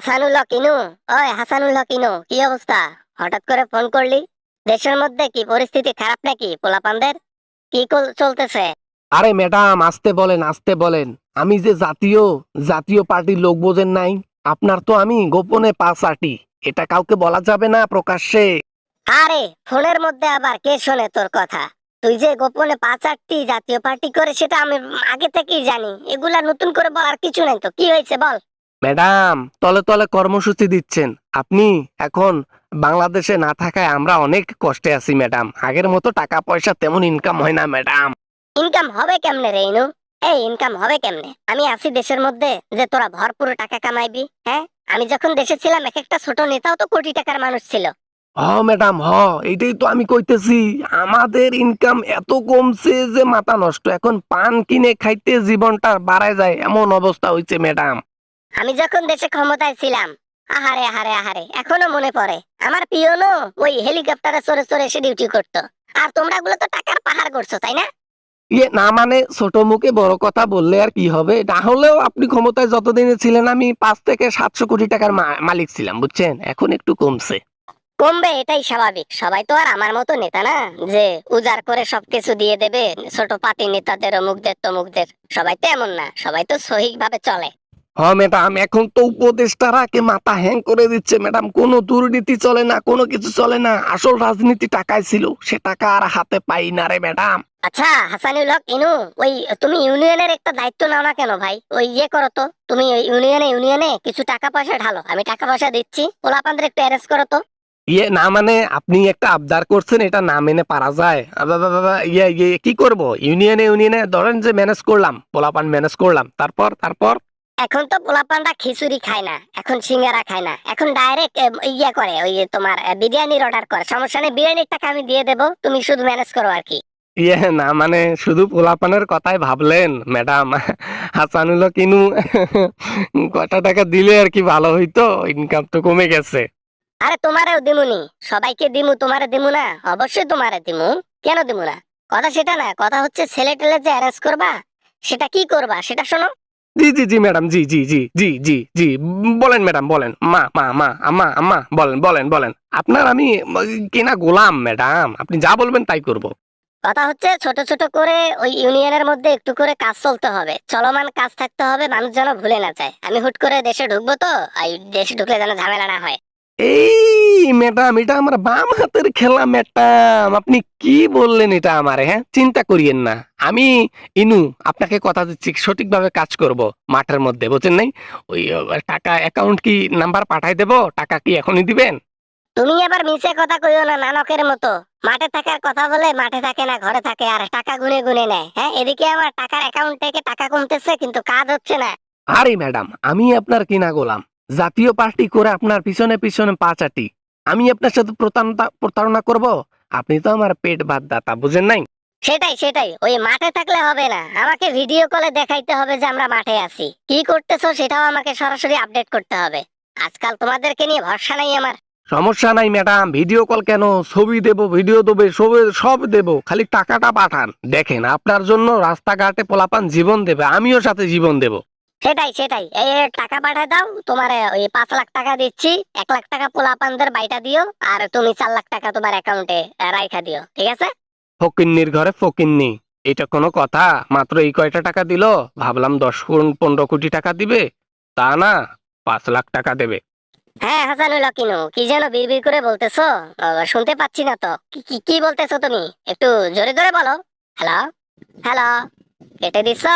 হাসানুল হক ইনু। ওই হাসানুল হক ইনু, কি অবস্থা? হঠাৎ করে ফোন করলি? দেশের মধ্যে কি পরিস্থিতি খারাপ নাকি পোলাপানদের? কি চলতেছে? আরে ম্যাডাম, আসতে বলেন, আসতে বলেন। আমি যে জাতীয় জাতীয় পার্টির লোক, বোঝেন নাই? আপনার তো আমি গোপনে পাস আটি। এটা কাউকে বলা যাবে না প্রকাশ্যে। আরে ফোনের মধ্যে আবার কে শোনে তোর কথা? তুই যে গোপনে 5-8টি জাতীয় পার্টি করে সেটা আমি আগে থেকেই জানি। এগুলা নতুন করে বলার কিছু নাই তো, কি হয়েছে বল। ম্যাডাম, তলে তলে কর্মসূচি দিচ্ছেন আপনি। এখন বাংলাদেশে না থাকায় আমরা অনেক কষ্টে আছি ম্যাডাম। আগের মতো টাকা পয়সা তেমন ইনকাম হয় না ম্যাডাম। ইনকাম হবে কেমনে রে ইনু? এই ইনকাম হবে কেমনে? আমি আছি দেশের মধ্যে যে তোরা ভরপুর টাকা কামাইবি, হ্যাঁ? আমি যখন দেশে ছিলাম এক একটা ছোট নেতাও তো কোটি টাকার মানুষ ছিল। হ ম্যাডাম, এইটাই তো আমি কইতেছি। আমাদের ইনকাম এত কমছে যে মাথা নষ্ট। এখন পান কিনে খাইতে জীবনটা বাড়ায় যায় এমন অবস্থা হইছে ম্যাডাম। আমি যখন দেশে ক্ষমতায় ছিলাম, আহারে আহারে আহারে, এখনো মনে পড়ে আমার পিয়নো ওই হেলিকপ্টারে চড়ে চড়ে এসে ডিউটি করতো। আর তোমরা গুলো তো টাকার পাহাড় করছো, তাই না? ইয়ে না মানে, ছোট মুখে বড় কথা বললে আর কি হবে? না হলেও আপনি ক্ষমতায় যতদিনে ছিলেন আমি 5 থেকে 700 কোটি টাকার মালিক ছিলাম, বুঝছেন? এখন একটু কমছে। কমবে, এটাই স্বাভাবিক। সবাই তো আর আমার মতো নেতা না যে উজাড় করে সবকিছু দিয়ে দেবে। ছোট পাতি নেতাদের অমুকদের তমুকদের সবাই তো এমন না, সবাই তো সঠিক ভাবে চলে। ম্যাডাম, এখন তো উপদেষ্টারা কে মাথা হ্যাং করে দিচ্ছে ম্যাডাম। কোনো দুর্নীতি চলে না, কোনো কিছু চলে না। আসল রাজনীতি টাকায় ছিল, সে টাকা আর হাতে পাই না রে ম্যাডাম। আচ্ছা হাসানুল হক ইনু, ওই তুমি ইউনিয়নের একটা দায়িত্ব নাও না কেন ভাই? ওই ইয়ে করো তো, তুমি ওই ইউনিয়নে ইউনিয়নে কিছু টাকা পয়সা ঢালো, আমি টাকা পয়সা দিচ্ছি, পোলাপানদের একটু অ্যারেঞ্জ করো তো। ইয়ে না মানে, আপনি একটা আবদার করছেন, এটা না মেনে পারা যায়? ইয়ে ইয়ে কি করব? ইউনিয়নে ইউনিয়নে ধরেন যে ম্যানেজ করলাম, পোলাপান ম্যানেজ করলাম, তারপর তারপর এখন তো পোলাপানরা খিচুড়ি খায় না, এখন সিঙ্গারা খায় না, এখন ডাইরেক্ট ইয়ে করে, ওই যে তোমার বিরিয়ানির অর্ডার করে। সমস্যা নেই, বিরিয়ানির টাকা আমি দিয়ে দেবো, তুমি শুধু ম্যানেজ করো আর কি। ইয়ে না মানে, শুধু পোলাপানের কথাই ভাবলেন ম্যাডাম? হাসানুল কিনু কয়টা টাকা দিলে আর কি ভালো হইতো? ইনকাম তো কমে গেছে। আরে তোমারেও দিমুনি, সবাইকে দিমু, তোমারে দিমু না? অবশ্যই তোমারে দিমু। কেন দিমু না? কথা সেটা না, কথা হচ্ছে ছেলে টেলে যে অ্যারেঞ্জ করবা সেটা কি করবা সেটা শোনো। জি জি জি ম্যাডাম, জি জি জি জি জি জি। বলেন ম্যাডাম, বলেন। মা মা মা আম্মা আম্মা, বলেন বলেন বলেন। আপনার আমি কেনা গোলাম ম্যাডাম, আপনি যা বলবেন তাই করব। কথা হচ্ছে ছোট ছোট করে ওই ইউনিয়নের মধ্যে একটু করে কাজ চলতে হবে, চলমান কাজ থাকতে হবে, মানুষ যেন ভুলে না যায়। আমি হুট করে দেশে ঢুকবো তো, এই দেশে ঢুকলে যেন ঝামেলা না হয়। এই ম্যাডাম, এটা আমার বাম হাতের খেলা ম্যাডাম। আপনি কি বললেন এটা আমারে? হ্যাঁ, চিন্তা করিয়েন না। আমি ইনু আপনাকে কথা দিচ্ছি, সঠিকভাবে কাজ করব মাঠের মধ্যে, বুঝছেন নাই? ওই টাকা অ্যাকাউন্ট কি নাম্বার পাঠাই দেব? টাকা কি এখনই দিবেন? তুমি আবার মিছে কথা কইও না নানকের মতো। মাঠে থাকার কথা বলে মাঠে থাকে না, ঘরে থাকে আর টাকা গুনে গুনে নেয়। হ্যাঁ, এদিকে আমার টাকার অ্যাকাউন্ট থেকে টাকা কমতেছে কিন্তু কাজ হচ্ছে না। আরে ম্যাডাম, আমি আপনার কিনা গোলাম। জাতীয় পার্টি করে আপনার পিছনে পিছনে পা চাটি। আমি আপনার সাথে প্রতারণা করব? আপনি তো আমার পেট ভাত দাতা, বুঝেন নাই? সেটাই সেটাই, ওই মাঠে থাকলে হবে না, আমাকে ভিডিও কলে দেখাইতে হবে যে আমরা মাঠে আছি। কি করতেছো সেটাও আমাকে সরাসরি আপডেট করতে হবে। আজকাল তোমাদেরকে নিয়ে ভরসা নাই আমার। সমস্যা নাই ম্যাডাম, ভিডিও কল কেন? ছবি দেব, ভিডিও দেবে, সব সব দেব, খালি টাকাটা পাঠান। দেখেন, আপনার জন্য রাস্তাঘাটে পোলাপান জীবন দেবে, আমিও সাথে জীবন দেব। সেটাই সেটাই, এই টাকা পাঠায় দাও। তোমার ওই 5 লাখ টাকা দিচ্ছি, 1 লাখ টাকা পোলাপানদের বাইটা দিও, আর তুমি 4 লাখ টাকা তোমার অ্যাকাউন্টে রাইখা দিও, ঠিক আছে? ফকিন্নির ঘরে ফকিন্নি, এটা কোনো কথা? মাত্র এই কয়টা টাকা দিল, ভাবলাম 10-15 কোটি টাকা দিবে। তা না, 5 লাখ টাকা দেবে। হ্যাঁ হাসানুল কিনু, কি যেন বিড়বিড় করে বলতেছো? শুনতে পাচ্ছি না তো, কি কি কি বলতেছো তুমি? একটু জোরে জোরে বলো। হ্যালো, হ্যালো, কেটে দিছো?